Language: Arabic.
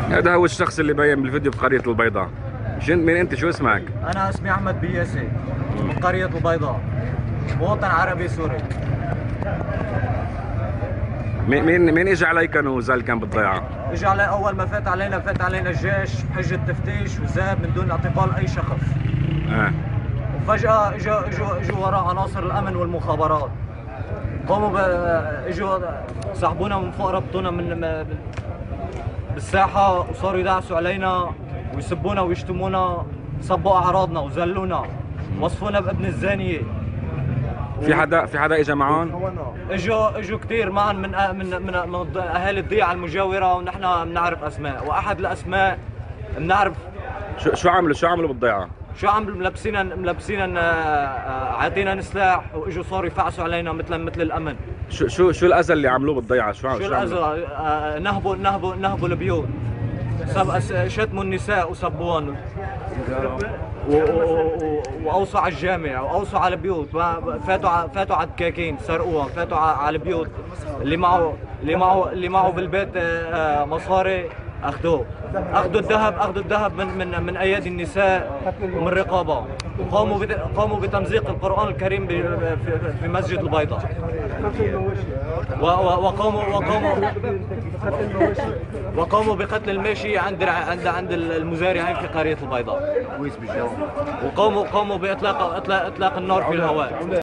هذا هو الشخص اللي باين بالفيديو في قرية البيضاء. مين انت، شو اسمك؟ أنا اسمي أحمد بياسي من قرية البيضاء، مواطن عربي سوري. مين اجى عليك ونزل كان بالضيعة؟ اجى علي أول ما فات علينا الجيش بحجة تفتيش وذهب من دون اعتقال أي شخص. وفجأة اجوا وراء عناصر الأمن والمخابرات، قاموا اجوا سحبونا من فوق، ربطونا من بالساحة وصاروا يدعسوا علينا ويسبونا ويشتمونا، صبوا أعراضنا وذلونا، وصفونا بابن الزانية. في حدا اجى معهم؟ اجوا كثير معا من اهالي الضيعة المجاورة، ونحن بنعرف اسماء، واحد الاسماء بنعرف. شو عملوا بالضيعة؟ شو عملوا؟ ملبسينا عاطينا سلاح، واجوا صاروا يفعسوا علينا مثل الامن. شو الاذى اللي عملوه بالضيعه؟ شو الاذى؟ نهبوا البيوت، شتموا النساء وسبوهم، واوصوا على الجامع، واوصوا على البيوت، فاتوا على الدكاكين سرقوها، فاتوا على البيوت. اللي معه بالبيت مصاري اخذوه، اخذوا الذهب من ايادي النساء ومن رقابه. قاموا بتمزيق القرآن الكريم في مسجد البيضاء، وقاموا بقتل الماشي عند المزارعين في قرية البيضاء، وقاموا بإطلاق النار في الهواء.